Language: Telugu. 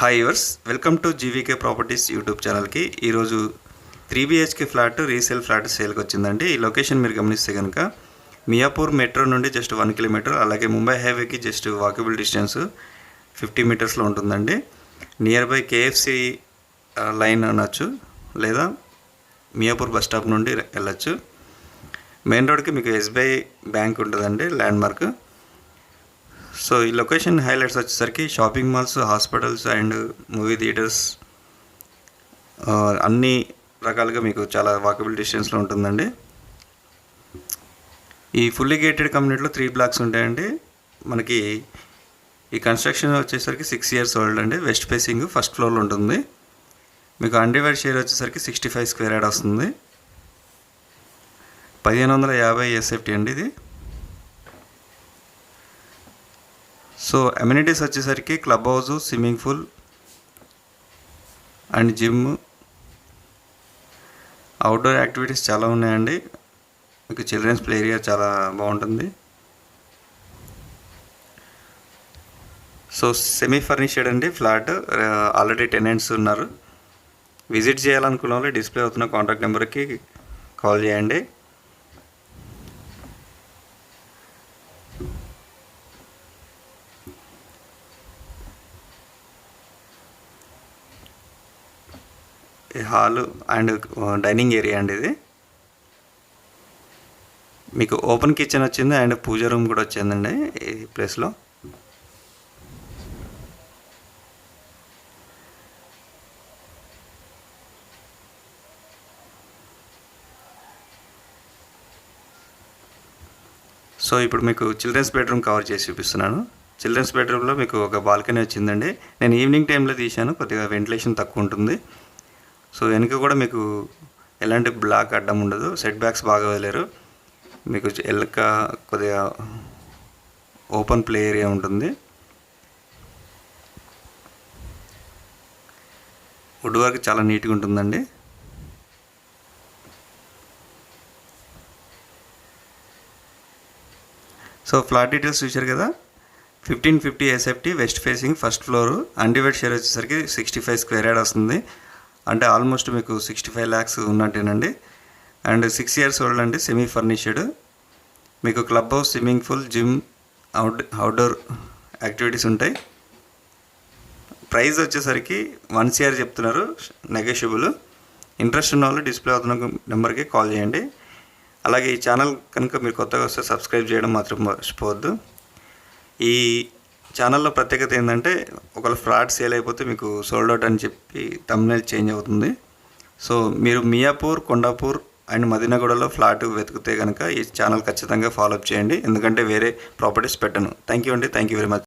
Hi yours, welcome to GVK properties YouTube ఛానల్కి. ఈరోజు 3BHK ఫ్లాట్ రీసేల్ ఫ్లాట్ సేల్కి వచ్చిందండి. ఈ లొకేషన్ మీరు గమనిస్తే కనుక మియాపూర్ మెట్రో నుండి జస్ట్ 1 కిలోమీటర్, అలాగే ముంబై హైవేకి జస్ట్ వాకబుల్ డిస్టెన్స్ 50 మీటర్స్లో ఉంటుందండి. నియర్ బై KFC లైన్ అనొచ్చు, లేదా మియాపూర్ బస్ స్టాప్ నుండి వెళ్ళచ్చు. మెయిన్ రోడ్కి మీకు SBI బ్యాంక్ ఉంటుందండి, ల్యాండ్ మార్క్. సో ఈ లొకేషన్ హైలైట్స్ వచ్చేసరికి shopping malls, hospitals and movie theatres అన్ని రకాలుగా మీకు చాలా వాకబుల్ డిస్టెన్స్లో ఉంటుందండి. ఈ ఫుల్లీ గేటెడ్ కమ్యూనిటీలో 3 బ్లాక్స్ ఉంటాయండి. మనకి ఈ కన్స్ట్రక్షన్ వచ్చేసరికి 6 years ఓల్డ్ అండి. వెస్ట్ ఫేసింగ్ ఫస్ట్ ఫ్లోర్లో ఉంటుంది. మీకు అన్డివైడ్ షేర్ వచ్చేసరికి 65 స్క్వేర్ యార్డ్ వస్తుంది. 1550 SFT అండి ఇది. సో అమ్యూనిటీస్ వచ్చేసరికి club house, swimming pool and gym, outdoor activities చాలా ఉన్నాయండి. మీకు చిల్డ్రన్స్ ప్లే ఏరియా చాలా బాగుంటుంది. సో సెమీ ఫర్నిష్డ్ అండి ఫ్లాట్. ఆల్రెడీ టెనెంట్స్ ఉన్నారు. విజిట్ చేయాలనుకున్న వాళ్ళు డిస్ప్లే అవుతున్న కాంటాక్ట్ నెంబర్కి కాల్ చేయండి. హాలు అండ్ డైనింగ్ ఏరియా అండి ఇది. మీకు ఓపెన్ కిచెన్ వచ్చింది అండ్ పూజ రూమ్ కూడా వచ్చిందండి ఈ ప్లేస్లో. సో ఇప్పుడు మీకు చిల్డ్రన్స్ బెడ్రూమ్ కవర్ చేసి చూపిస్తున్నాను. చిల్డ్రన్స్ బెడ్రూమ్లో మీకు ఒక బాల్కనీ వచ్చిందండి. నేను ఈవినింగ్ టైంలో తీశాను, కొద్దిగా వెంటిలేషన్ తక్కువ ఉంటుంది. సో వెనుక కూడా మీకు ఎలాంటి బ్లాక్ అడ్డం ఉండదు. సెట్ బ్యాక్స్ బాగా వదిలేరు. మీకు వెనుక కొద్దిగా ఓపెన్ ప్లే ఏరియా ఉంటుంది. వుడ్ వర్క్ చాలా నీట్గా ఉంటుందండి. సో ఫ్లాట్ డీటెయిల్స్ చూశారు కదా. 1550 SFT, west facing, first floor, undivided share వచ్చేసరికి 65 స్క్వేర్ యార్డ్ వస్తుంది. అంటే ఆల్మోస్ట్ మీకు 65 lakhs ఉన్నట్టేనండి. అండ్ 6 years ఓల్డ్ అండి, సెమీ ఫర్నిష్డ్. మీకు club house, swimming pool, gym, outdoor activities ఉంటాయి. ప్రైస్ వచ్చేసరికి 1 CR చెప్తున్నారు, నెగోషియబుల్. ఇంట్రెస్ట్ ఉన్న వాళ్ళు డిస్ప్లే అవుతున్న నెంబర్కి కాల్ చేయండి. అలాగే ఈ ఛానల్ కనుక మీరు కొత్తగా వస్తే సబ్స్క్రైబ్ చేయడం మాత్రం మర్చిపోవద్దు. ఈ ఛానల్లో ప్రత్యేకత ఏంటంటే, ఒకవేళ ఫ్లాట్ సేల్ అయిపోతే మీకు సోల్డ్ అవుట్ అని చెప్పి థంబ్నెయిల్ చేంజ్ అవుతుంది. సో మీరు మియాపూర్, కొండాపూర్ అండ్ మదీనాగూడలో ఫ్లాట్ వెతికితే కనుక ఈ ఛానల్ ఖచ్చితంగా ఫాలోఅప్ చేయండి, ఎందుకంటే వేరే ప్రాపర్టీస్ పెట్టను. థ్యాంక్ యూ అండి. Thank you very much.